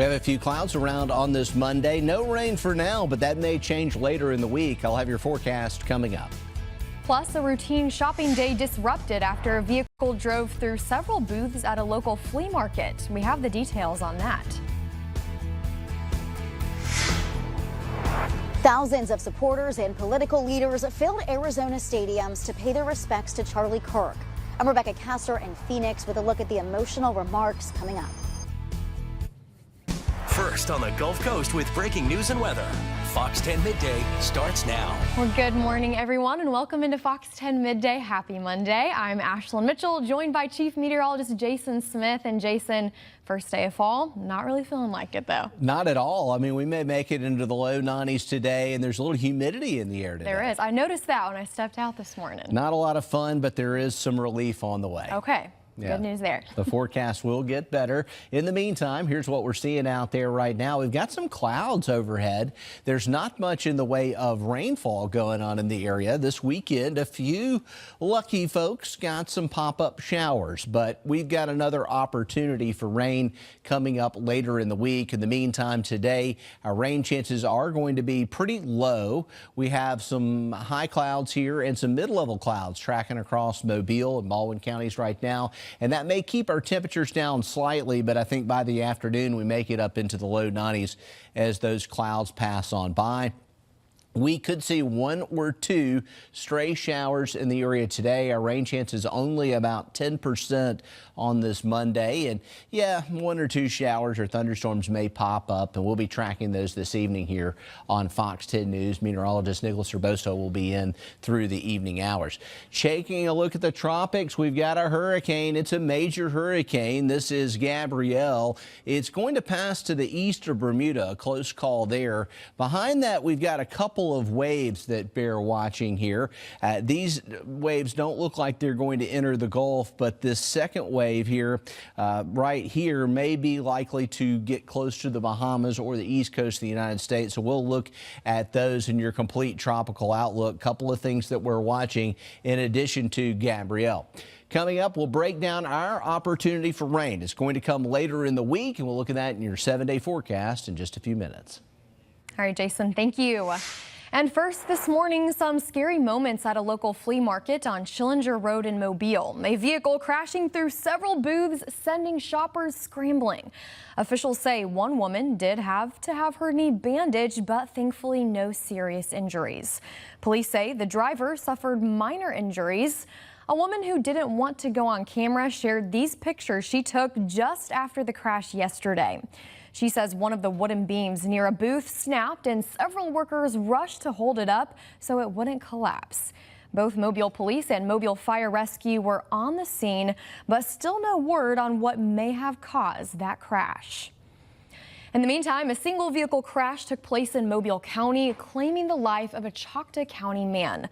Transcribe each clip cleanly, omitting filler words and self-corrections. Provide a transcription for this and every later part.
We have a few clouds around on this Monday. No rain for now, but that may change later in the week. I'll have your forecast coming up. Plus, a routine shopping day disrupted after a vehicle drove through several booths at a local flea market. We have the details on that. Thousands of supporters and political leaders filled Arizona stadiums to pay their respects to Charlie Kirk. I'm Rebecca Castor in Phoenix with a look at the emotional remarks coming up. First on the Gulf Coast with breaking news and weather. Fox 10 Midday starts now. Well, good morning, everyone, and welcome into Fox 10 Midday. Happy Monday. I'm Ashlyn Mitchell, joined by Chief Meteorologist Jason Smith. And Jason, first day of fall, not really feeling like it, though. Not at all. I mean, we may make it into the low 90s today, and there's a little humidity in the air today. There is. I noticed that when I stepped out this morning. Not a lot of fun, but there is some relief on the way. Okay. Yeah. Good news there. The forecast will get better. In the meantime, here's what we're seeing out there right now. We've got some clouds overhead. There's not much in the way of rainfall going on in the area. This weekend, a few lucky folks got some pop-up showers, but we've got another opportunity for rain coming up later in the week. In the meantime, today, our rain chances are going to be pretty low. We have some high clouds here and some mid-level clouds tracking across Mobile and Baldwin counties right now. And that may keep our temperatures down slightly, but I think by the afternoon we make it up into the low 90s as those clouds pass on by. We could see one or two stray showers in the area today. Our rain chances only about 10% on this Monday. And yeah, one or two showers or thunderstorms may pop up, and we'll be tracking those this evening here on Fox 10 News. Meteorologist Nicholas Urboso will be in through the evening hours. Taking a look at the tropics, we've got a hurricane. It's a major hurricane. This is Gabrielle. It's going to pass to the east of Bermuda, a close call there. Behind that, we've got a couple of waves that bear watching here. These waves don't look like they're going to enter the Gulf, but this second wave here, right here, may be likely to get close to the Bahamas or the east coast of the United States. So we'll look at those in your complete tropical outlook. Couple of things that we're watching in addition to Gabrielle. Coming up, we'll break down our opportunity for rain. It's going to come later in the week, and we'll look at that in your 7-day forecast in just a few minutes. All right, Jason, thank you. And first this morning, some scary moments at a local flea market on Schillinger Road in Mobile. A vehicle crashing through several booths, sending shoppers scrambling. Officials say one woman did have to have her knee bandaged, but thankfully no serious injuries. Police say the driver suffered minor injuries. A woman who didn't want to go on camera shared these pictures she took just after the crash yesterday. She says one of the wooden beams near a booth snapped and several workers rushed to hold it up so it wouldn't collapse. Both Mobile Police and Mobile Fire Rescue were on the scene, but still no word on what may have caused that crash. In the meantime, a single vehicle crash took place in Mobile County, claiming the life of a Choctaw County man.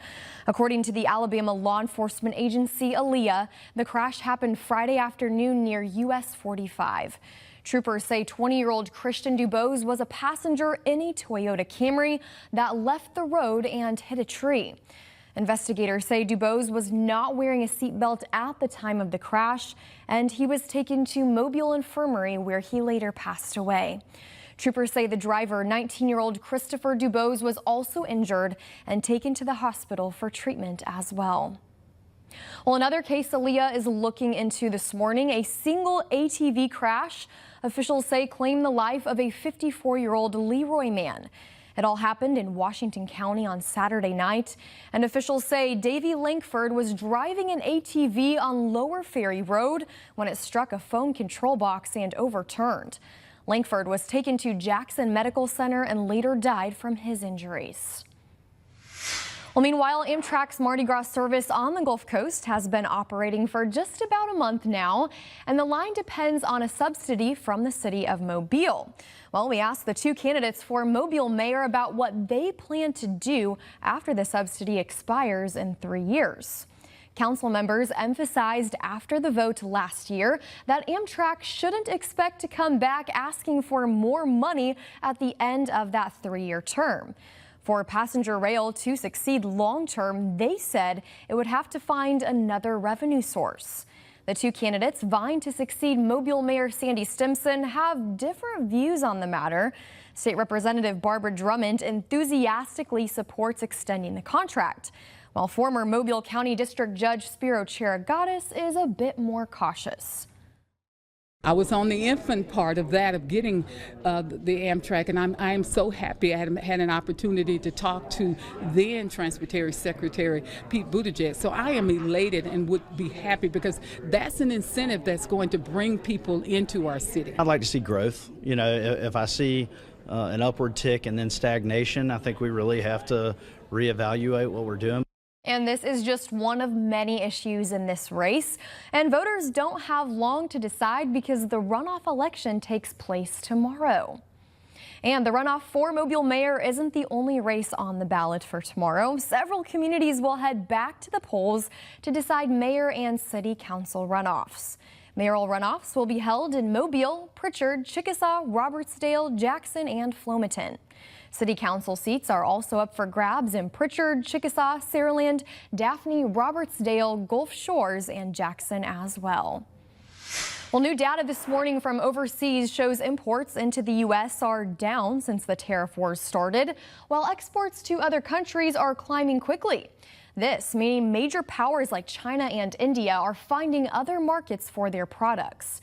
According to the Alabama law enforcement agency ALEA, the crash happened Friday afternoon near US 45. Troopers say 20-year-old Christian Dubose was a passenger in a Toyota Camry that left the road and hit a tree. Investigators say Dubose was not wearing a seatbelt at the time of the crash, and he was taken to Mobile Infirmary where he later passed away. Troopers say the driver, 19-year-old Christopher Dubose, was also injured and taken to the hospital for treatment as well. Well, another case ALEA is looking into this morning, a single ATV crash. Officials say claimed the life of a 54-year-old Leroy man. It all happened in Washington County on Saturday night, and officials say Davy Langford was driving an ATV on Lower Ferry Road when it struck a phone control box and overturned. Langford was taken to Jackson Medical Center and later died from his injuries. Well, meanwhile, Amtrak's Mardi Gras service on the Gulf Coast has been operating for just about a month now, and the line depends on a subsidy from the city of Mobile. Well, we asked the two candidates for Mobile mayor about what they plan to do after the subsidy expires in 3 years. Council members emphasized after the vote last year that Amtrak shouldn't expect to come back asking for more money at the end of that 3-year term. For passenger rail to succeed long term, they said it would have to find another revenue source. The two candidates vying to succeed Mobile Mayor Sandy Stimpson have different views on the matter. State Representative Barbara Drummond enthusiastically supports extending the contract, while former Mobile County District Judge Spiro Charigatis is a bit more cautious. I was on the infant part of that, of getting the Amtrak, and I am so happy I had an opportunity to talk to then Transportation Secretary Pete Buttigieg. So I am elated and would be happy because that's an incentive that's going to bring people into our city. I'd like to see growth. You know, if I see an upward tick and then stagnation, I think we really have to reevaluate what we're doing. And this is just one of many issues in this race. And voters don't have long to decide because the runoff election takes place tomorrow. And the runoff for Mobile mayor isn't the only race on the ballot for tomorrow. Several communities will head back to the polls to decide mayor and city council runoffs. Mayoral runoffs will be held in Mobile, Pritchard, Chickasaw, Robertsdale, Jackson, and Flomaton. City council seats are also up for grabs in Pritchard, Chickasaw, Saraland, Daphne, Robertsdale, Gulf Shores, and Jackson as well. Well, new data this morning from overseas shows imports into the U.S. are down since the tariff wars started, while exports to other countries are climbing quickly. This meaning major powers like China and India are finding other markets for their products.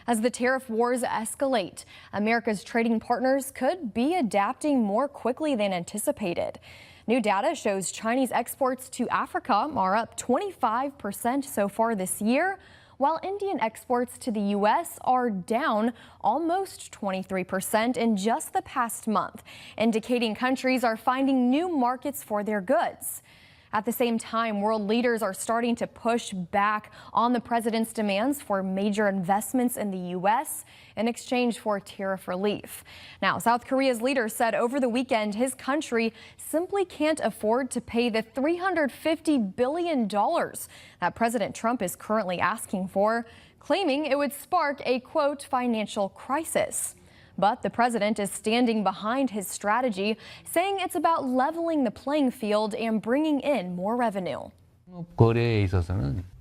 As the tariff wars escalate, America's trading partners could be adapting more quickly than anticipated. New data shows Chinese exports to Africa are up 25% so far this year, while Indian exports to the U.S. are down almost 23% in just the past month, indicating countries are finding new markets for their goods. At the same time, world leaders are starting to push back on the president's demands for major investments in the U.S. in exchange for tariff relief. Now, South Korea's leader said over the weekend his country simply can't afford to pay the $350 billion that President Trump is currently asking for, claiming it would spark a, quote, financial crisis. But the president is standing behind his strategy, saying it's about leveling the playing field and bringing in more revenue.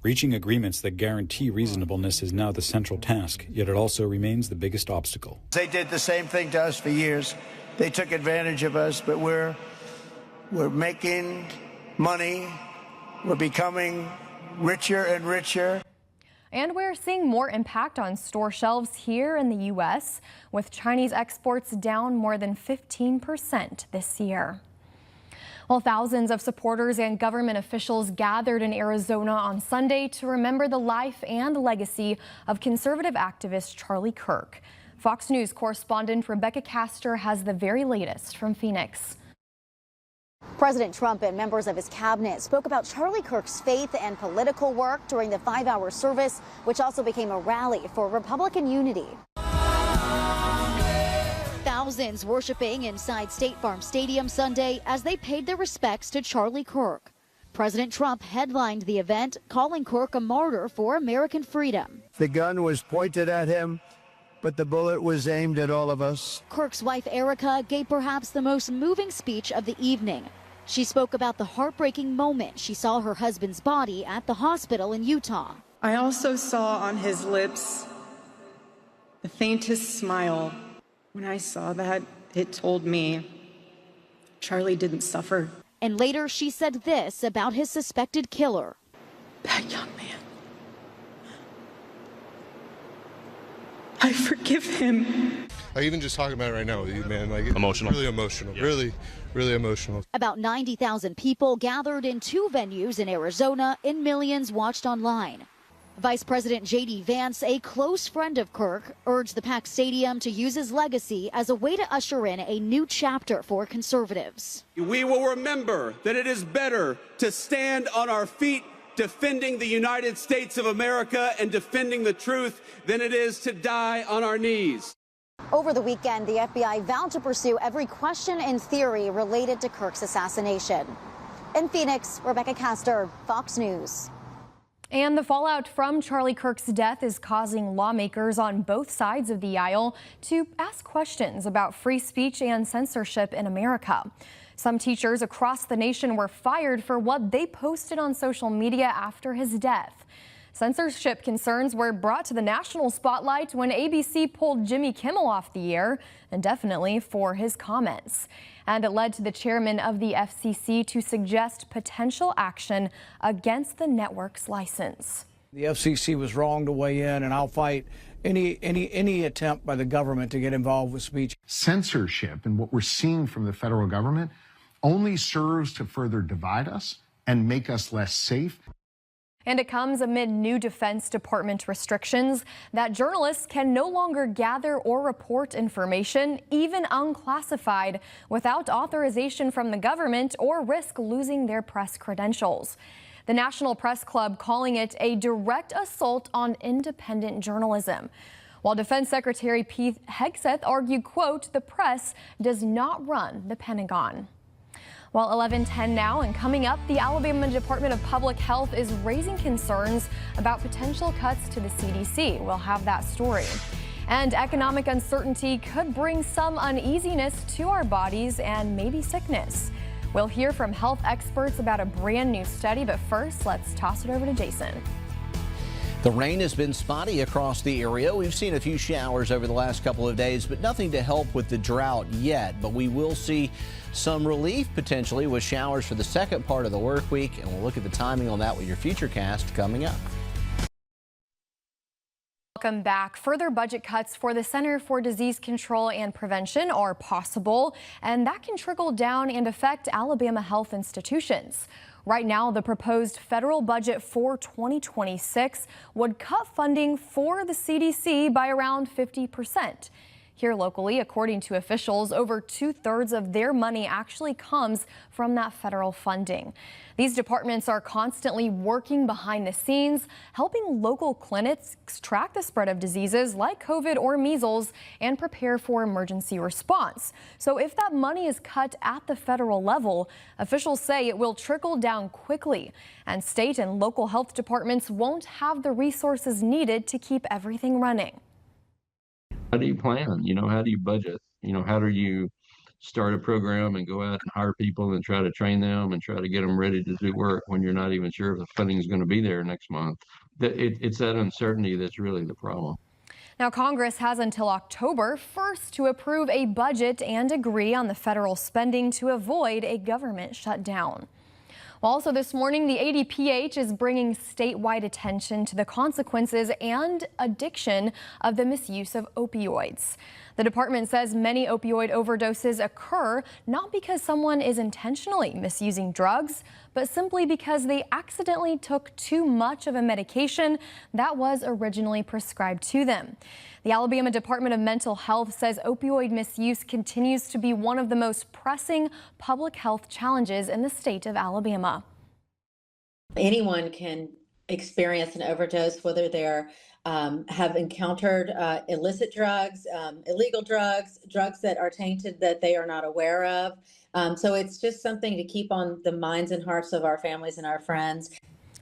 Reaching agreements that guarantee reasonableness is now the central task, yet it also remains the biggest obstacle. They did the same thing to us for years. They took advantage of us, but we're making money. We're becoming richer and richer. And we're seeing more impact on store shelves here in the U.S., with Chinese exports down more than 15% this year. Well, thousands of supporters and government officials gathered in Arizona on Sunday to remember the life and legacy of conservative activist Charlie Kirk. Fox News correspondent Rebecca Castor has the very latest from Phoenix. President Trump and members of his cabinet spoke about Charlie Kirk's faith and political work during the 5-hour service, which also became a rally for Republican unity. Thousands worshiping inside State Farm Stadium Sunday as they paid their respects to Charlie Kirk. President Trump headlined the event, calling Kirk a martyr for American freedom. The gun was pointed at him, but the bullet was aimed at all of us. Kirk's wife, Erica, gave perhaps the most moving speech of the evening. She spoke about the heartbreaking moment she saw her husband's body at the hospital in Utah. I also saw on his lips the faintest smile. When I saw that, it told me Charlie didn't suffer. And later she said this about his suspected killer. That young man, I forgive him. Even just talking about it right now with you, man, like emotional. Really emotional. Yeah. Really emotional. About 90,000 people gathered in 2 venues in Arizona, and millions watched online. Vice President J.D. Vance, a close friend of Kirk, urged the packed stadium to use his legacy as a way to usher in a new chapter for conservatives. We will remember that it is better to stand on our feet defending the United States of America and defending the truth than it is to die on our knees. Over the weekend, the FBI vowed to pursue every question and theory related to Kirk's assassination. In Phoenix, Rebecca Castor, Fox News. And the fallout from Charlie Kirk's death is causing lawmakers on both sides of the aisle to ask questions about free speech and censorship in America. Some teachers across the nation were fired for what they posted on social media after his death. Censorship concerns were brought to the national spotlight when ABC pulled Jimmy Kimmel off the air indefinitely for his comments. And it led to the chairman of the FCC to suggest potential action against the network's license. The FCC was wrong to weigh in, and I'll fight any attempt by the government to get involved with speech. Censorship and what we're seeing from the federal government only serves to further divide us and make us less safe. And it comes amid new Defense Department restrictions that journalists can no longer gather or report information, even unclassified, without authorization from the government or risk losing their press credentials. The National Press Club calling it a direct assault on independent journalism. While Defense Secretary Pete Hegseth argued, quote, the press does not run the Pentagon. Well, 11:10 now, and coming up, the Alabama Department of Public Health is raising concerns about potential cuts to the CDC. We'll have that story. And economic uncertainty could bring some uneasiness to our bodies and maybe sickness. We'll hear from health experts about a brand new study, but first, let's toss it over to Jason. The rain has been spotty across the area. We've seen a few showers over the last couple of days, but nothing to help with the drought yet. But we will see some relief potentially with showers for the second part of the work week, and we'll look at the timing on that with your Futurecast coming up. Welcome back. Further budget cuts for the Center for Disease Control and Prevention are possible, and that can trickle down and affect Alabama health institutions. Right now, the proposed federal budget for 2026 would cut funding for the CDC by around 50%. Here locally, according to officials, over 2/3 of their money actually comes from that federal funding. These departments are constantly working behind the scenes, helping local clinics track the spread of diseases like COVID or measles and prepare for emergency response. So if that money is cut at the federal level, officials say it will trickle down quickly, and state and local health departments won't have the resources needed to keep everything running. How do you plan? How do you budget? How do you start a program and go out and hire people and try to train them and try to get them ready to do work when you're not even sure if the funding is going to be there next month? It's that uncertainty that's really the problem. Now, Congress has until October 1st to approve a budget and agree on the federal spending to avoid a government shutdown. Also this morning, the ADPH is bringing statewide attention to the consequences and addiction of the misuse of opioids. The department says many opioid overdoses occur not because someone is intentionally misusing drugs, but simply because they accidentally took too much of a medication that was originally prescribed to them. The Alabama Department of Mental Health says opioid misuse continues to be one of the most pressing public health challenges in the state of Alabama. Anyone can experience an overdose, whether they're have encountered illicit drugs, illegal drugs, drugs that are tainted that they are not aware of. So it's just something to keep on the minds and hearts of our families and our friends.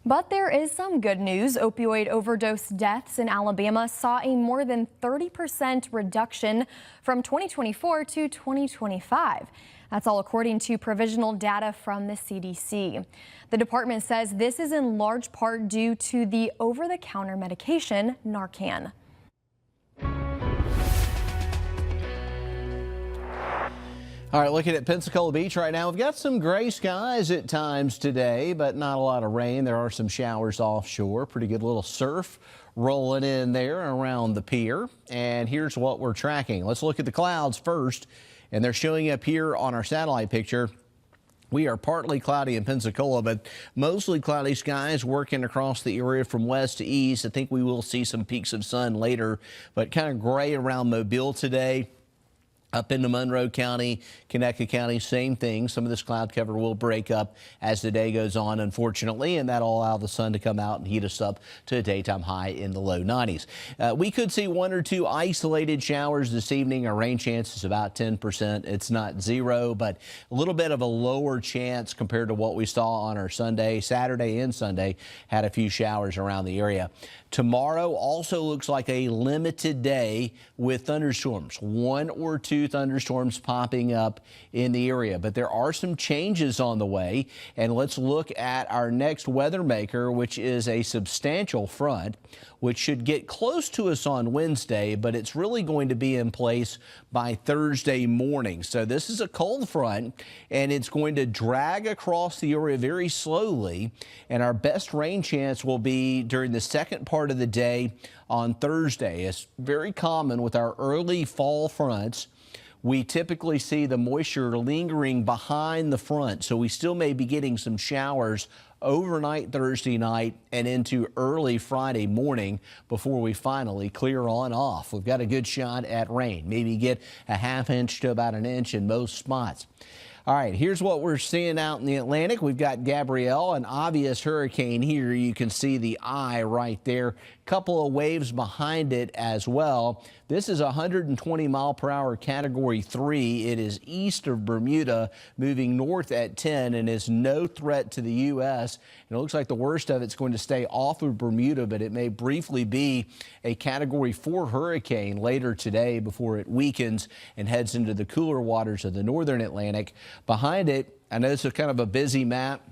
But there is some good news. Opioid overdose deaths in Alabama saw a more than 30% reduction from 2024 to 2025. That's all according to provisional data from the CDC. The department says this is in large part due to the over-the-counter medication Narcan. All right, looking at Pensacola Beach right now, we've got some gray skies at times today, but not a lot of rain. There are some showers offshore. Pretty good little surf rolling in there around the pier. And here's what we're tracking. Let's look at the clouds first. And they're showing up here on our satellite picture. We are partly cloudy in Pensacola, but mostly cloudy skies working across the area from west to east. I think we will see some peaks of sun later, but kind of gray around Mobile today. Up into Monroe County, Conecuh County, same thing. Some of this cloud cover will break up as the day goes on, unfortunately, and that'll allow the sun to come out and heat us up to a daytime high in the low 90s. We could see one or two isolated showers this evening. Our rain chance is about 10%. It's not zero, but a little bit of a lower chance compared to what we saw on our Sunday. Saturday and Sunday had a few showers around the area. Tomorrow also looks like a limited day with thunderstorms, 1 or 2 thunderstorms popping up in the area. But there are some changes on the way. And let's look at our next weather maker, which is a substantial front, which should get close to us on Wednesday, but it's really going to be in place by Thursday morning. So this is a cold front, and it's going to drag across the area very slowly. And our best rain chance will be during the second part of the day on Thursday. It's very common with our early fall fronts. We typically see the moisture lingering behind the front, so we still may be getting some showers overnight Thursday night and into early Friday morning before we finally clear on off. We've got a good shot at rain, maybe get a ½ inch to about an inch in most spots. All right, here's what we're seeing out in the Atlantic. We've got Gabrielle, an obvious hurricane here. You can see the eye right there. Couple of waves behind it as well. This is 120-mile-per-hour Category 3. It is east of Bermuda, moving north at 10, and is no threat to the U.S. And it looks like the worst of it's going to stay off of Bermuda, but it may briefly be a Category 4 hurricane later today before it weakens and heads into the cooler waters of the northern Atlantic. Behind it, I know this is kind of a busy map.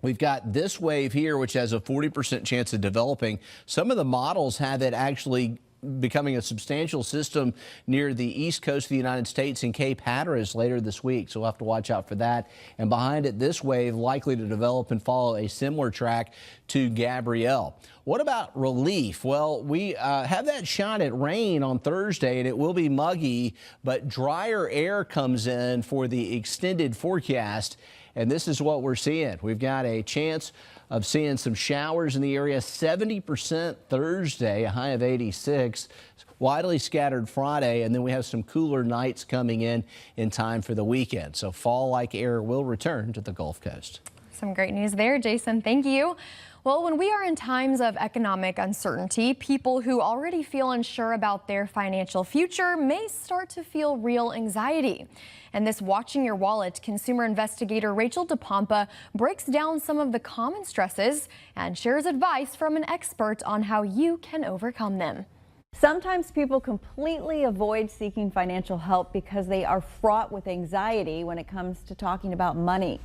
We've got this wave here, which has a 40% chance of developing. Some of the models have it actually becoming a substantial system near the east coast of the United States in Cape Hatteras later this week. So we'll have to watch out for that. And behind it, this wave likely to develop and follow a similar track to Gabrielle. What about relief? Well, we have that shot at rain on Thursday, and it will be muggy, but drier air comes in for the extended forecast. And this is what we're seeing. We've got a chance of seeing some showers in the area, 70% Thursday, a high of 86, widely scattered Friday, and then we have some cooler nights coming in time for the weekend. So fall-like air will return to the Gulf Coast. Some great news there, Jason. Thank you. Well, when we are in times of economic uncertainty, people who already feel unsure about their financial future may start to feel real anxiety. And this Watching Your Wallet consumer investigator Rachel DePompa breaks down some of the common stresses and shares advice from an expert on how you can overcome them. Sometimes people completely avoid seeking financial help because they are fraught with anxiety when it comes to talking about money.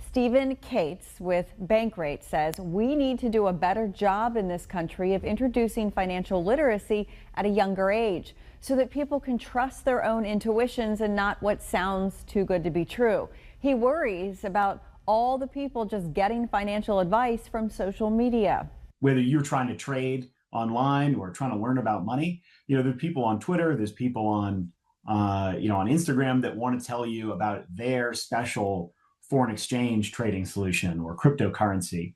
Stephen Cates with Bankrate says we need to do a better job in this country of introducing financial literacy at a younger age so that people can trust their own intuitions and not what sounds too good to be true. He worries about all the people just getting financial advice from social media. Whether you're trying to trade online or trying to learn about money, there are people on Twitter, there's people on Instagram that want to tell you about their special foreign exchange trading solution or cryptocurrency.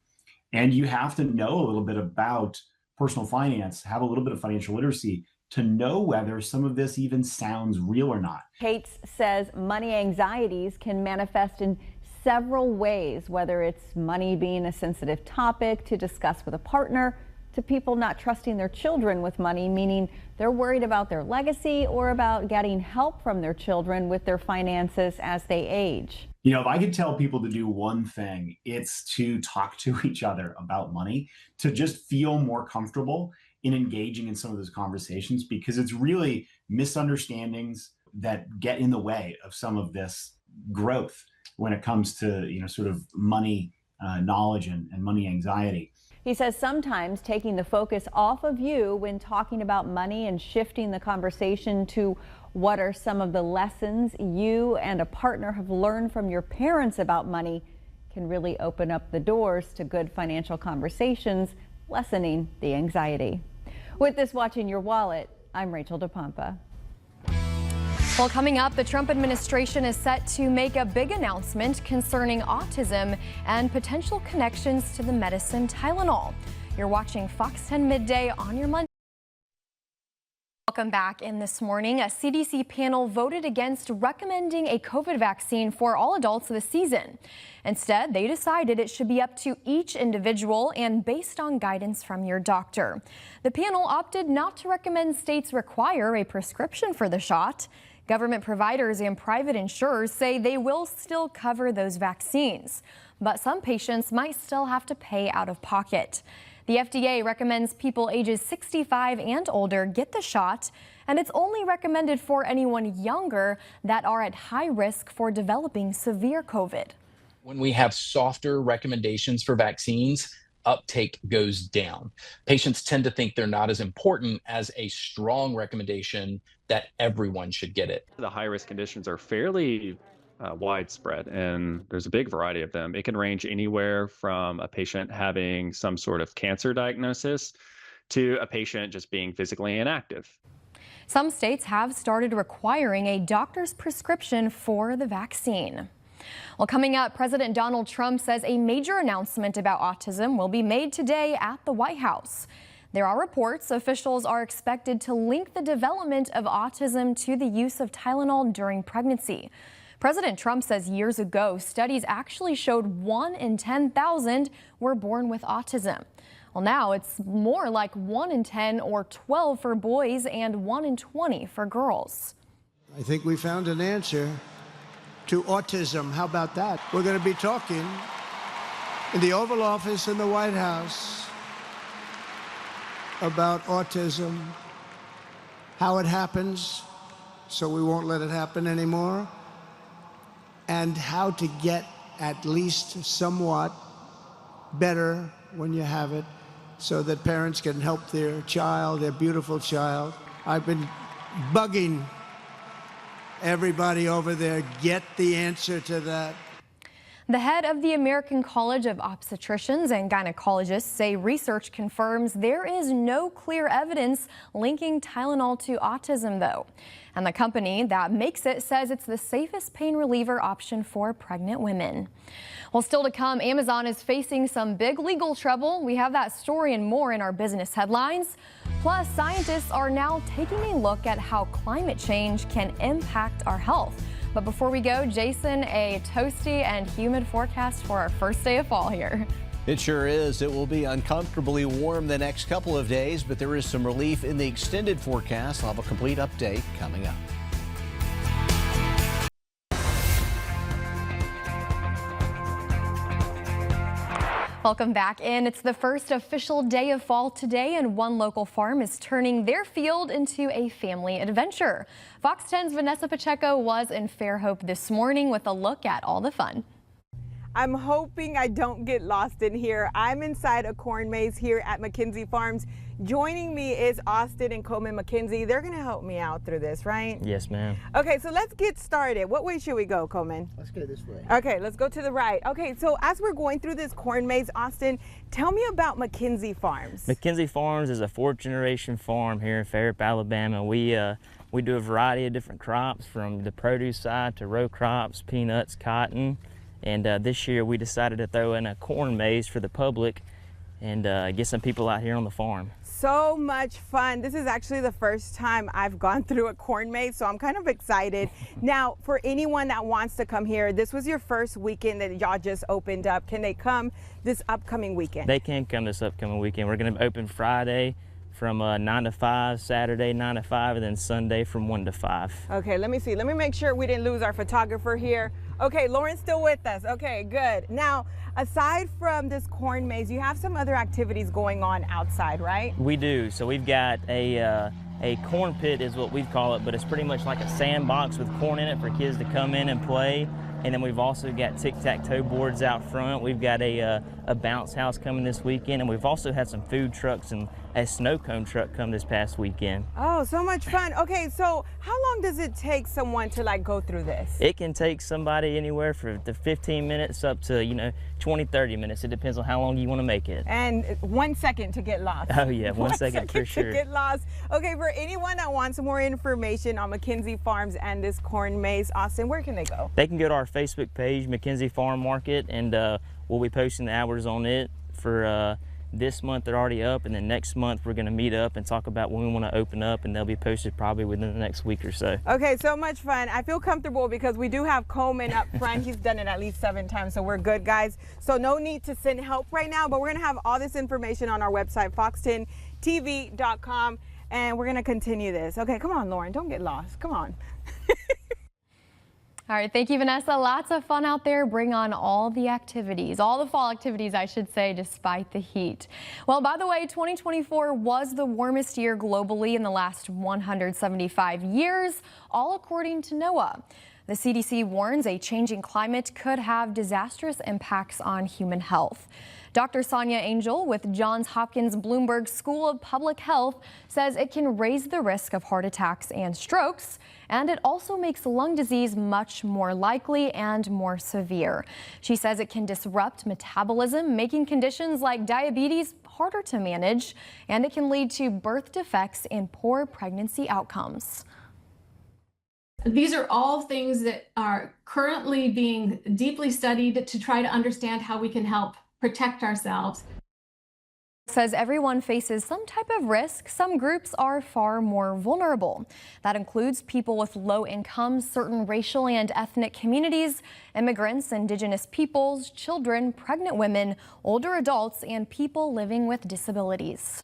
And you have to know a little bit about personal finance, have a little bit of financial literacy to know whether some of this even sounds real or not. Cates says money anxieties can manifest in several ways, whether it's money being a sensitive topic to discuss with a partner, to people not trusting their children with money, meaning they're worried about their legacy or about getting help from their children with their finances as they age. If I could tell people to do one thing, it's to talk to each other about money, to just feel more comfortable in engaging in some of those conversations, because it's really misunderstandings that get in the way of some of this growth when it comes to, sort of money knowledge and money anxiety. He says sometimes taking the focus off of you when talking about money and shifting the conversation to what are some of the lessons you and a partner have learned from your parents about money can really open up the doors to good financial conversations, lessening the anxiety. With this Watching Your Wallet, I'm Rachel DePompa. Well, coming up, the Trump administration is set to make a big announcement concerning autism and potential connections to the medicine Tylenol. You're watching Fox 10 Midday on your Monday. Welcome back. In this morning, a CDC panel voted against recommending a COVID vaccine for all adults this season. Instead, they decided it should be up to each individual and based on guidance from your doctor. The panel opted not to recommend states require a prescription for the shot. Government providers and private insurers say they will still cover those vaccines, but some patients might still have to pay out of pocket. The FDA recommends people ages 65 and older get the shot, and it's only recommended for anyone younger that are at high risk for developing severe COVID. When we have softer recommendations for vaccines, uptake goes down. Patients tend to think they're not as important as a strong recommendation that everyone should get it. The high-risk conditions are fairly widespread, and there's a big variety of them. It can range anywhere from a patient having some sort of cancer diagnosis to a patient just being physically inactive. Some states have started requiring a doctor's prescription for the vaccine. Well, coming up, President Donald Trump says a major announcement about autism will be made today at the White House. There are reports officials are expected to link the development of autism to the use of Tylenol during pregnancy. President Trump says years ago, studies actually showed 1 in 10,000 were born with autism. Well, now it's more like 1 in 10 or 12 for boys and 1 in 20 for girls. I think we found an answer to autism. How about that? We're going to be talking in the Oval Office in the White House about autism, how it happens, so we won't let it happen anymore, and how to get at least somewhat better when you have it, so that parents can help their child, their beautiful child. I've been bugging everybody over there, get the answer to that. The head of the American College of Obstetricians and Gynecologists say research confirms there is no clear evidence linking Tylenol to autism, though. And the company that makes it says it's the safest pain reliever option for pregnant women. Well, still to come, Amazon is facing some big legal trouble. We have that story and more in our business headlines. Plus, scientists are now taking a look at how climate change can impact our health. But before we go, Jason, a toasty and humid forecast for our first day of fall here. It sure is. It will be uncomfortably warm the next couple of days, but there is some relief in the extended forecast. I'll have a complete update coming up. Welcome back in. It's the first official day of fall today, and one local farm is turning their field into a family adventure. Fox 10's Vanessa Pacheco was in Fairhope this morning with a look at all the fun. I'm hoping I don't get lost in here. I'm inside a corn maze here at McKenzie Farms. Joining me is Austin and Coleman McKenzie. They're going to help me out through this, right? Yes, ma'am. Okay, so let's get started. What way should we go, Coleman? Let's go this way. Okay, let's go to the right. Okay, so as we're going through this corn maze, Austin, tell me about McKenzie Farms. McKenzie Farms is a 4th-generation farm here in Fairhope, Alabama. We do a variety of different crops, from the produce side to row crops, peanuts, cotton. And this year we decided to throw in a corn maze for the public and get some people out here on the farm. So much fun. This is actually the first time I've gone through a corn maze, so I'm kind of excited. Now, for anyone that wants to come here, this was your first weekend that y'all just opened up. Can they come this upcoming weekend? They can come this upcoming weekend. We're going to open Friday from 9 to 5, Saturday 9 to 5, and then Sunday from 1 to 5. Okay, let me see. Let me make sure we didn't lose our photographer here. Okay, Lauren's still with us. Okay, good. Now, aside from this corn maze, you have some other activities going on outside, right? We do. So we've got a corn pit is what we call it, but it's pretty much like a sandbox with corn in it for kids to come in and play. And then we've also got tic-tac-toe boards out front. We've got a bounce house coming this weekend, and we've also had some food trucks and a snow cone truck come this past weekend. Oh, so much fun. Okay, so how long does it take someone to like go through this? It can take somebody anywhere from 15 minutes up to 20, 30 minutes. It depends on how long you want to make it. And 1 second to get lost. Oh yeah, 1 second for sure. To get lost. Okay, for anyone that wants more information on McKenzie Farms and this corn maze, Austin, where can they go? They can go to our Facebook page, McKenzie Farm Market, and we'll be posting the hours on it for this month. They're already up, and then next month we're going to meet up and talk about when we want to open up, and they'll be posted probably within the next week or so. Okay, so much fun. I feel comfortable because we do have Coleman up front. He's done it at least 7 times, so we're good, guys. So no need to send help right now, but we're going to have all this information on our website, fox10tv.com, and we're going to continue this. Okay, come on, Lauren, don't get lost. Come on. All right, thank you, Vanessa. Lots of fun out there. Bring on all the activities, all the fall activities, I should say, despite the heat. Well, by the way, 2024 was the warmest year globally in the last 175 years, all according to NOAA. The CDC warns a changing climate could have disastrous impacts on human health. Dr. Sonia Angel with Johns Hopkins Bloomberg School of Public Health says it can raise the risk of heart attacks and strokes, and it also makes lung disease much more likely and more severe. She says it can disrupt metabolism, making conditions like diabetes harder to manage, and it can lead to birth defects and poor pregnancy outcomes. These are all things that are currently being deeply studied to try to understand how we can help protect ourselves. Says everyone faces some type of risk. Some groups are far more vulnerable. That includes people with low incomes, certain racial and ethnic communities, immigrants, indigenous peoples, children, pregnant women, older adults, and people living with disabilities.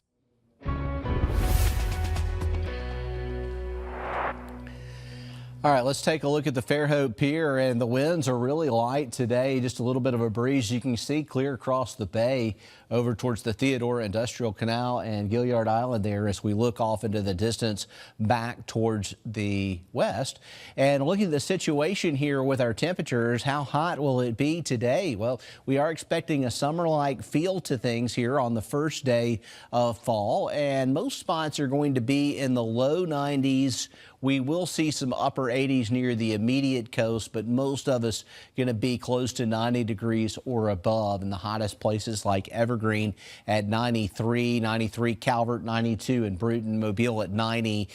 All right, let's take a look at the Fairhope Pier, and the winds are really light today. Just a little bit of a breeze. You can see clear across the bay over towards the Theodore Industrial Canal and Gilliard Island there as we look off into the distance back towards the west. And looking at the situation here with our temperatures, how hot will it be today? Well, we are expecting a summer-like feel to things here on the first day of fall, and most spots are going to be in the low 90s. We will see some upper 80s near the immediate coast, but most of us going to be close to 90 degrees or above, and the hottest places like Evergreen at 93, Calvert 92, and Bruton, Mobile at 90.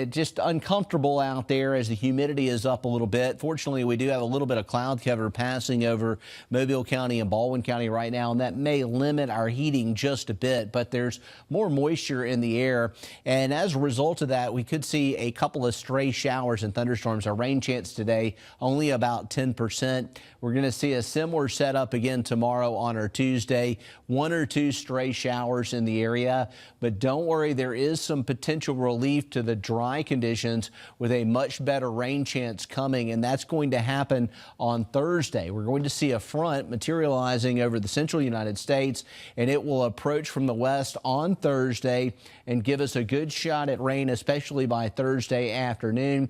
Just uncomfortable out there as the humidity is up a little bit. Fortunately, we do have a little bit of cloud cover passing over Mobile County and Baldwin County right now, and that may limit our heating just a bit, but there's more moisture in the air, and as a result of that, we could see a couple of stray showers and thunderstorms. Our rain chance today only about 10%. We're going to see a similar setup again tomorrow on our Tuesday. 1 or 2 stray showers in the area, but don't worry, there is some potential relief to the dry conditions with a much better rain chance coming, and that's going to happen on Thursday. We're going to see a front materializing over the central United States, and it will approach from the west on Thursday and give us a good shot at rain, especially by Thursday afternoon.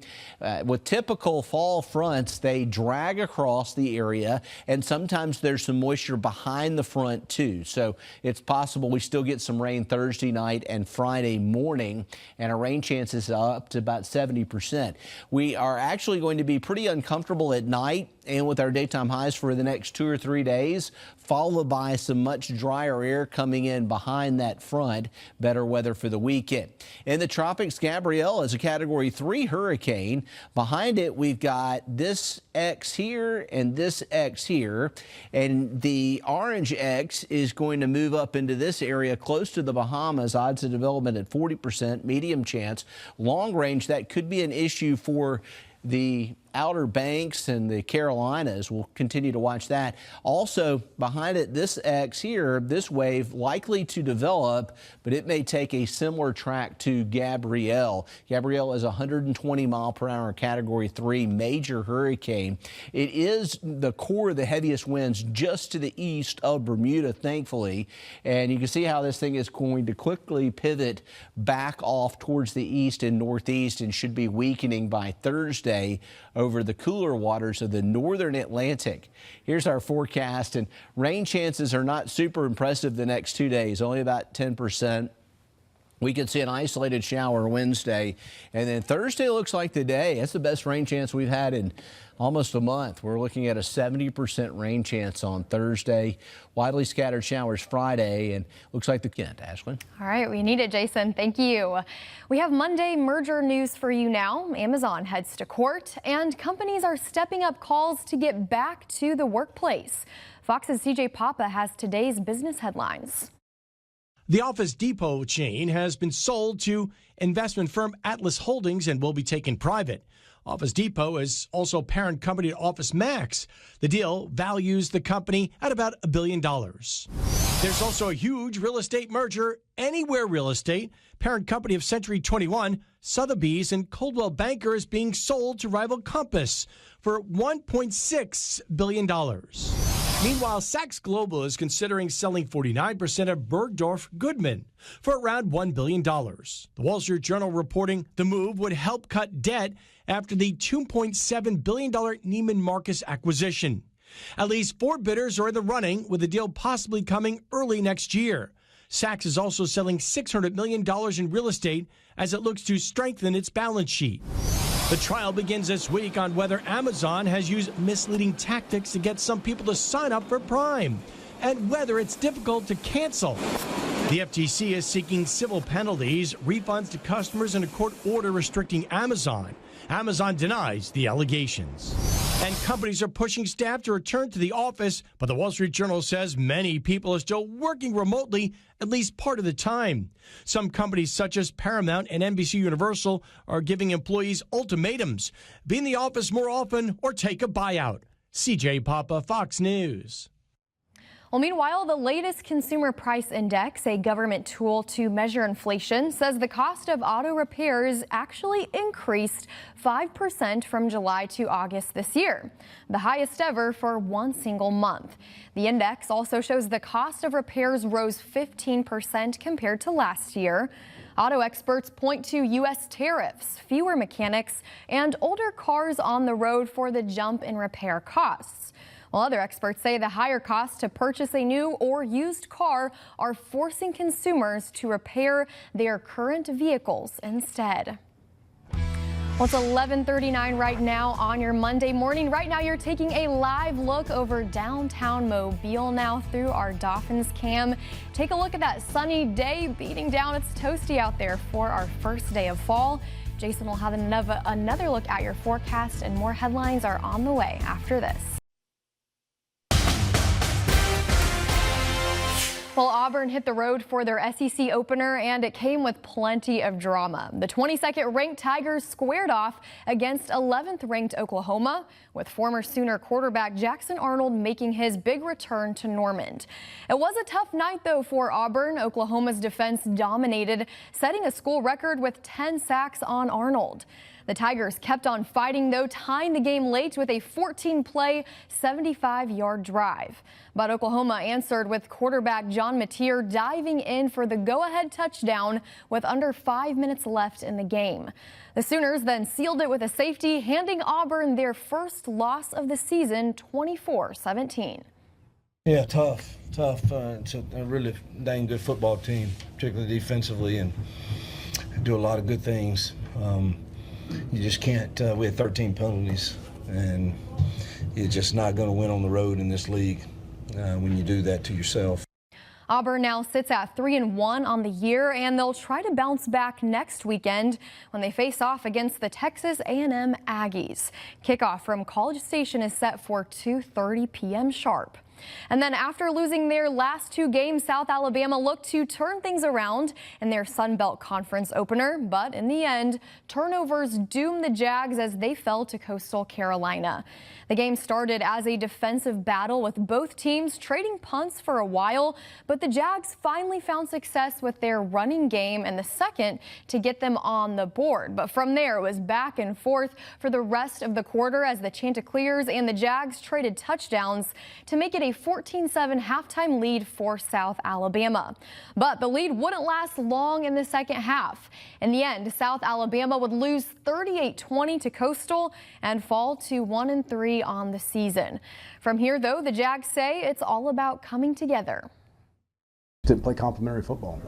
With typical fall fronts, they drag across the area, and sometimes there's some moisture behind the front too. So it's possible we still get some rain Thursday night and Friday morning, and our rain chances are up to about 70%. We are actually going to be pretty uncomfortable at night and with our daytime highs for the next 2 or 3 days, followed by some much drier air coming in behind that front. Better weather for the weekend. In the tropics, Gabrielle is a Category 3 hurricane. Behind it, we've got this X here and this X here, and the orange X is going to move up into this area close to the Bahamas. Odds of development at 40%, medium chance. Long range, that could be an issue for the Outer Banks and the Carolinas. We'll continue to watch that. Also, behind it, this X here, this wave likely to develop, but it may take a similar track to Gabrielle. Gabrielle is a 120-mile-per-hour Category 3 major hurricane. It is the core of the heaviest winds just to the east of Bermuda, thankfully, and you can see how this thing is going to quickly pivot back off towards the east and northeast and should be weakening by Thursday over the cooler waters of the northern Atlantic. Here's our forecast, and rain chances are not super impressive the next 2 days, only about 10%. We could see an isolated shower Wednesday, and then Thursday looks like the day. That's the best rain chance we've had in almost a month. We're looking at a 70% rain chance on Thursday. Widely scattered showers Friday, and looks like the Kent. Ashlyn. All right, we need it, Jason. Thank you. We have Monday merger news for you now. Amazon heads to court, and companies are stepping up calls to get back to the workplace. Fox's CJ Papa has today's business headlines. The Office Depot chain has been sold to investment firm Atlas Holdings and will be taken private. Office Depot is also parent company to Office Max. The deal values the company at about $1 billion. There's also a huge real estate merger, Anywhere Real Estate, parent company of Century 21, Sotheby's, and Coldwell Banker, is being sold to rival Compass for $1.6 billion. Meanwhile, Saks Global is considering selling 49% of Bergdorf Goodman for around $1 billion. The Wall Street Journal reporting the move would help cut debt after the $2.7 billion Neiman Marcus acquisition. At least 4 bidders are in the running, with the deal possibly coming early next year. Saks is also selling $600 million in real estate as it looks to strengthen its balance sheet. The trial begins this week on whether Amazon has used misleading tactics to get some people to sign up for Prime, and whether it's difficult to cancel. The FTC is seeking civil penalties, refunds to customers, and a court order restricting Amazon. Amazon denies the allegations. And companies are pushing staff to return to the office, but the Wall Street Journal says many people are still working remotely at least part of the time. Some companies such as Paramount and NBC Universal are giving employees ultimatums: be in the office more often or take a buyout. CJ Papa, Fox News. Well, meanwhile, the latest Consumer Price Index, a government tool to measure inflation, says the cost of auto repairs actually increased 5% from July to August this year, the highest ever for one single month. The index also shows the cost of repairs rose 15% compared to last year. Auto experts point to U.S. tariffs, fewer mechanics, and older cars on the road for the jump in repair costs. While other experts say the higher costs to purchase a new or used car are forcing consumers to repair their current vehicles instead. Well, it's 11:39 right now on your Monday morning. Right now, you're taking a live look over downtown Mobile now through our Dolphins cam. Take a look at that sunny day beating down. It's toasty out there for our first day of fall. Jason will have another look at your forecast, and more headlines are on the way after this. Well, Auburn hit the road for their SEC opener, and it came with plenty of drama. The 22nd ranked Tigers squared off against 11th ranked Oklahoma, with former Sooner quarterback Jackson Arnold making his big return to Norman. It was a tough night, though, for Auburn. Oklahoma's defense dominated, setting a school record with 10 sacks on Arnold. The Tigers kept on fighting, though, tying the game late with a 14-play, 75-yard drive. But Oklahoma answered with quarterback John Mateer diving in for the go-ahead touchdown with under 5 minutes left in the game. The Sooners then sealed it with a safety, handing Auburn their first loss of the season, 24-17. Yeah, tough. It's a really dang good football team, particularly defensively, and do a lot of good things. You just can't, we had 13 penalties, and you're just not going to win on the road in this league when you do that to yourself. Auburn now sits at 3-1 on the year, and they'll try to bounce back next weekend when they face off against the Texas A&M Aggies. Kickoff from College Station is set for 2:30 p.m. sharp. And then after losing their last 2 games, South Alabama looked to turn things around in their Sun Belt Conference opener. But in the end, turnovers doomed the Jags as they fell to Coastal Carolina. The game started as a defensive battle with both teams trading punts for a while, but the Jags finally found success with their running game in the second to get them on the board. But from there, it was back and forth for the rest of the quarter as the Chanticleers and the Jags traded touchdowns to make it a 14-7 halftime lead for South Alabama. But the lead wouldn't last long in the second half. In the end, South Alabama would lose 38-20 to Coastal and fall to 1-3 on the season. From here, though, the Jags say it's all about coming together. Didn't play complimentary football,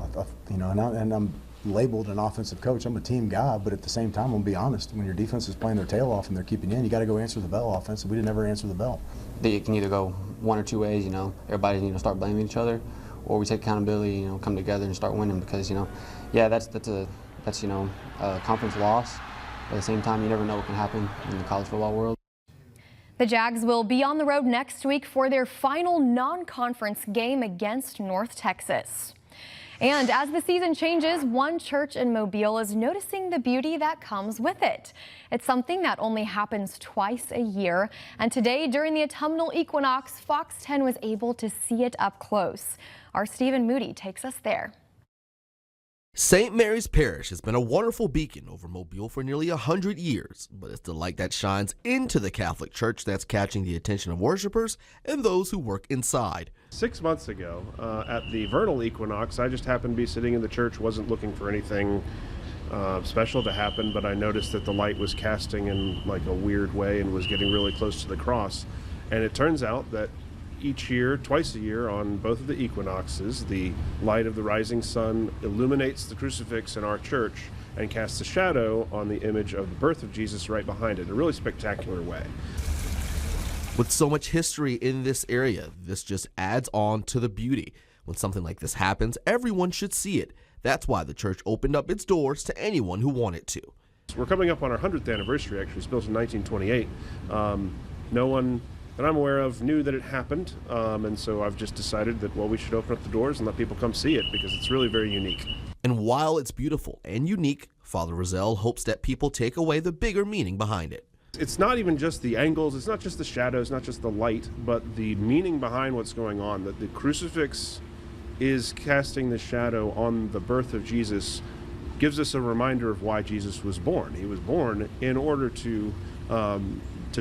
and I'm labeled an offensive coach. I'm a team guy, but at the same time, I'm gonna be honest. When your defense is playing their tail off and they're keeping you in, you got to go answer the bell. Offensive, we didn't ever answer the bell. It can either go one or two ways. Everybody start blaming each other, or we take accountability. Come together and start winning because that's a conference loss. But at the same time, you never know what can happen in the college football world. The Jags will be on the road next week for their final non-conference game against North Texas. And as the season changes, one church in Mobile is noticing the beauty that comes with it. It's something that only happens twice a year. And today, during the autumnal equinox, Fox 10 was able to see it up close. Our Stephen Moody takes us there. St. Mary's Parish has been a wonderful beacon over Mobile for nearly 100 years, but it's the light that shines into the Catholic Church that's catching the attention of worshipers and those who work inside. 6 months ago, at the vernal equinox, I just happened to be sitting in the church, wasn't looking for anything special to happen, but I noticed that the light was casting in like a weird way and was getting really close to the cross. And it turns out that each year, twice a year, on both of the equinoxes, the light of the rising sun illuminates the crucifix in our church and casts a shadow on the image of the birth of Jesus right behind it in a really spectacular way. With so much history in this area, this just adds on to the beauty. When something like this happens, everyone should see it. That's why the church opened up its doors to anyone who wanted to. We're coming up on our 100th anniversary, actually. It was built in 1928. No one that I'm aware of knew that it happened, and so I've just decided that, well, we should open up the doors and let people come see it because it's really very unique. And while it's beautiful and unique, Father Rozelle hopes that people take away the bigger meaning behind it. It's not even just the angles, it's not just the shadows, not just the light, but the meaning behind what's going on, that the crucifix is casting the shadow on the birth of Jesus, gives us a reminder of why Jesus was born. He was born in order to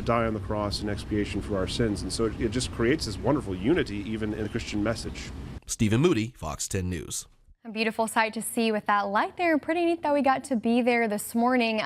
die on the cross in expiation for our sins. And so it just creates this wonderful unity even in the Christian message. Stephen Moody, Fox 10 News. A beautiful sight to see with that light there. Pretty neat that we got to be there this morning.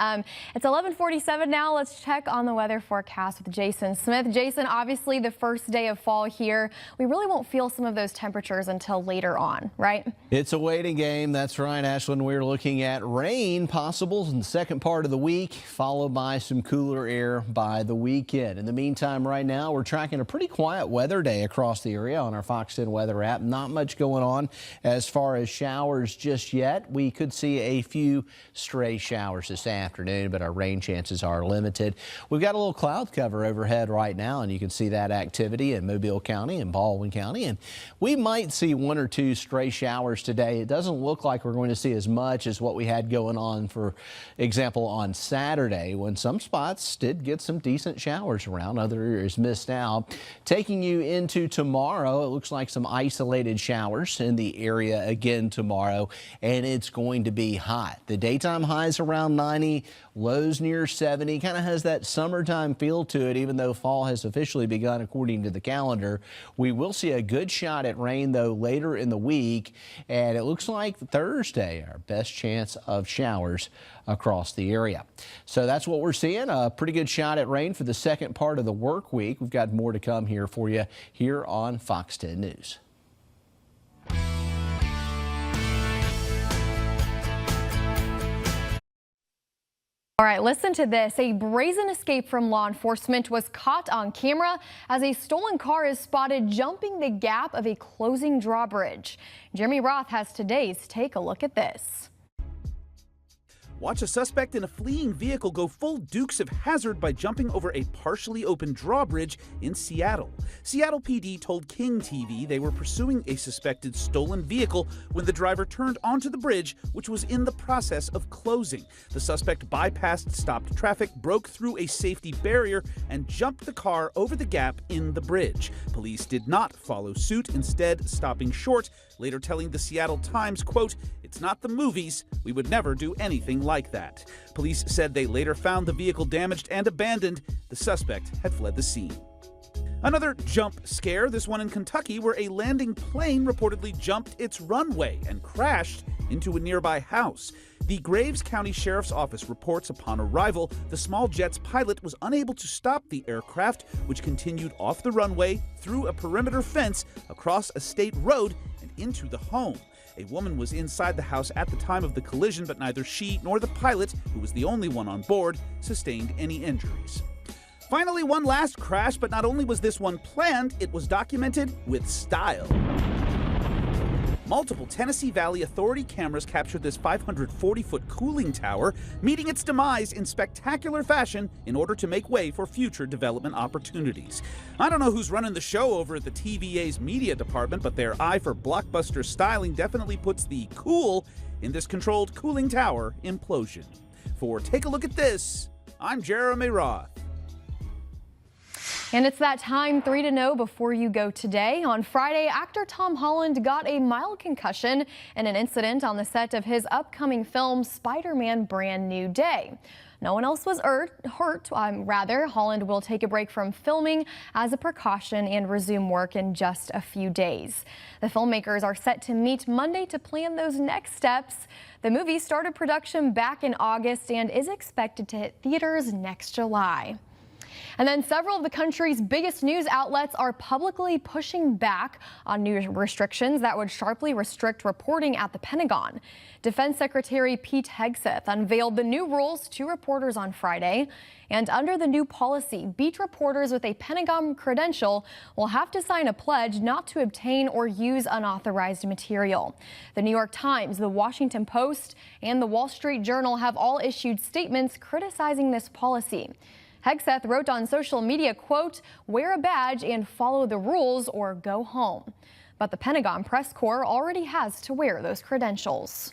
It's 11:47 now. Let's check on the weather forecast with Jason Smith. Jason, obviously the first day of fall here. We really won't feel some of those temperatures until later on, right? It's a waiting game. That's right, Ashlyn. We're looking at rain possible in the second part of the week, followed by some cooler air by the weekend. In the meantime, right now, we're tracking a pretty quiet weather day across the area on our Fox 10 weather app. Not much going on as far as showers just yet. We could see a few stray showers this afternoon, but our rain chances are limited. We've got a little cloud cover overhead right now, and you can see that activity in Mobile County and Baldwin County. And we might see one or two stray showers today. It doesn't look like we're going to see as much as what we had going on, for example, on Saturday, when some spots did get some decent showers around. Other areas missed out. Taking you into tomorrow, it looks like some isolated showers in the area again tomorrow, and it's going to be hot. The daytime highs around 90, lows near 70. Kind of has that summertime feel to it, even though fall has officially begun according to the calendar. We will see a good shot at rain, though, later in the week, and it looks like Thursday, our best chance of showers across the area. So that's what we're seeing, a pretty good shot at rain for the second part of the work week. We've got more to come here for you here on Fox 10 News. All right, listen to this. A brazen escape from law enforcement was caught on camera as a stolen car is spotted jumping the gap of a closing drawbridge. Jeremy Roth has today's Take a Look at This. Watch a suspect in a fleeing vehicle go full Dukes of Hazzard by jumping over a partially open drawbridge in Seattle. Seattle PD told King TV they were pursuing a suspected stolen vehicle when the driver turned onto the bridge, which was in the process of closing. The suspect bypassed stopped traffic, broke through a safety barrier, and jumped the car over the gap in the bridge. Police did not follow suit, instead stopping short, later telling the Seattle Times, quote, "It's not the movies. We would never do anything like that." Police said they later found the vehicle damaged and abandoned. The suspect had fled the scene. Another jump scare, this one in Kentucky, where a landing plane reportedly jumped its runway and crashed into a nearby house. The Graves County Sheriff's Office reports upon arrival, the small jet's pilot was unable to stop the aircraft, which continued off the runway, through a perimeter fence, across a state road, and into the home. A woman was inside the house at the time of the collision, but neither she nor the pilot, who was the only one on board, sustained any injuries. Finally, one last crash, but not only was this one planned, it was documented with style. Multiple Tennessee Valley Authority cameras captured this 540-foot cooling tower, meeting its demise in spectacular fashion in order to make way for future development opportunities. I don't know who's running the show over at the TVA's media department, but their eye for blockbuster styling definitely puts the cool in this controlled cooling tower implosion. For Take a Look at This, I'm Jeremy Roth. And it's that time, 3 to know before you go today. On Friday, actor Tom Holland got a mild concussion in an incident on the set of his upcoming film, Spider-Man: Brand New Day. No one else was hurt. Holland will take a break from filming as a precaution and resume work in just a few days. The filmmakers are set to meet Monday to plan those next steps. The movie started production back in August and is expected to hit theaters next July. And then several of the country's biggest news outlets are publicly pushing back on new restrictions that would sharply restrict reporting at the Pentagon. Defense Secretary Pete Hegseth unveiled the new rules to reporters on Friday. And under the new policy, beat reporters with a Pentagon credential will have to sign a pledge not to obtain or use unauthorized material. The New York Times, the Washington Post, and the Wall Street Journal have all issued statements criticizing this policy. Hegseth wrote on social media, quote, "Wear a badge and follow the rules or go home." But the Pentagon press corps already has to wear those credentials.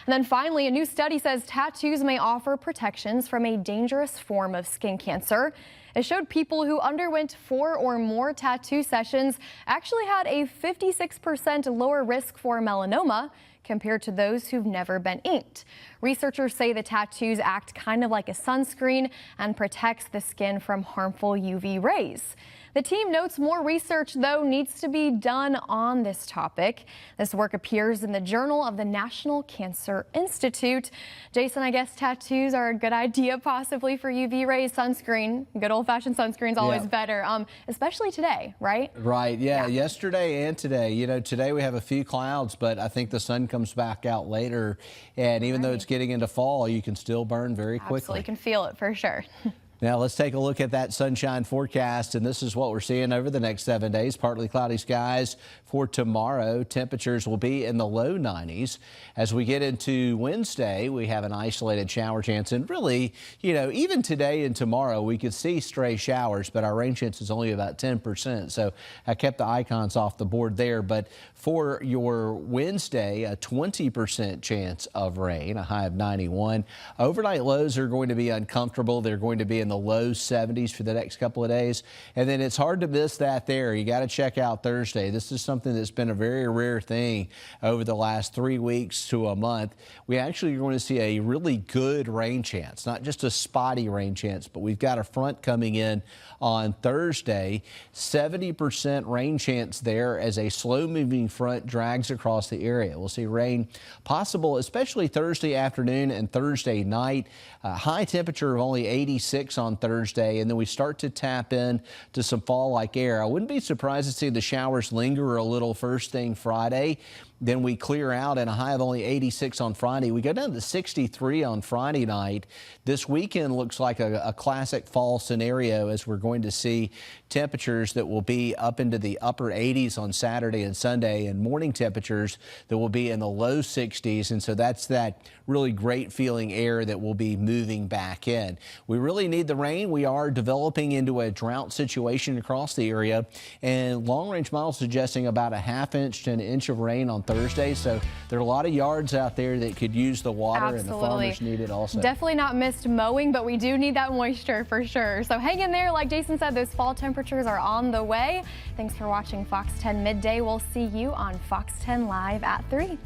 And then finally, a new study says tattoos may offer protections from a dangerous form of skin cancer. It showed people who underwent 4 or more tattoo sessions actually had a 56% lower risk for melanoma compared to those who've never been inked. Researchers say the tattoos act kind of like a sunscreen and protects the skin from harmful UV rays. The team notes more research, though, needs to be done on this topic. This work appears in the Journal of the National Cancer Institute. Jason, I guess tattoos are a good idea possibly for UV rays. Sunscreen, good old-fashioned sunscreen's always better, especially today, right? Right, yeah, yesterday and today. You know, today we have a few clouds, but I think the sun comes back out later. And even though it's getting into fall, you can still burn very quickly. Absolutely, you can feel it for sure. Now let's take a look at that sunshine forecast, and this is what we're seeing over the next 7 days. Partly cloudy skies for tomorrow. Temperatures will be in the low 90s. As we get into Wednesday, we have an isolated shower chance, and really, you know, even today and tomorrow we could see stray showers, but our rain chance is only about 10%. So I kept the icons off the board there. But for your Wednesday, a 20% chance of rain, a high of 91. Overnight lows are going to be uncomfortable. They're going to be in the low 70s for the next couple of days. And then it's hard to miss that there. You got to check out Thursday. This is something that's been a very rare thing over the last 3 weeks to a month. We actually are going to see a really good rain chance, not just a spotty rain chance, but we've got a front coming in on Thursday. 70% rain chance there as a slow moving front drags across the area. We'll see rain possible, especially Thursday afternoon and Thursday night. High temperature of only 86 on Thursday, and then we start to tap in to some fall-like air. I wouldn't be surprised to see the showers linger a little first thing Friday. Then we clear out at a high of only 86 on Friday. We go down to 63 on Friday night. This weekend looks like a classic fall scenario, as we're going to see temperatures that will be up into the upper 80s on Saturday and Sunday, and morning temperatures that will be in the low 60s. And so that's that really great feeling air that will be moving back in. We really need the rain. We are developing into a drought situation across the area, and long-range models suggesting about a ½ inch to an inch of rain on Thursday. So there are a lot of yards out there that could use the water. Absolutely. And the farmers need it also. Definitely not missed mowing, but we do need that moisture for sure. So hang in there. Like Jason said, those fall temperatures are on the way. Thanks for watching Fox 10 Midday. We'll see you on Fox 10 Live at 3.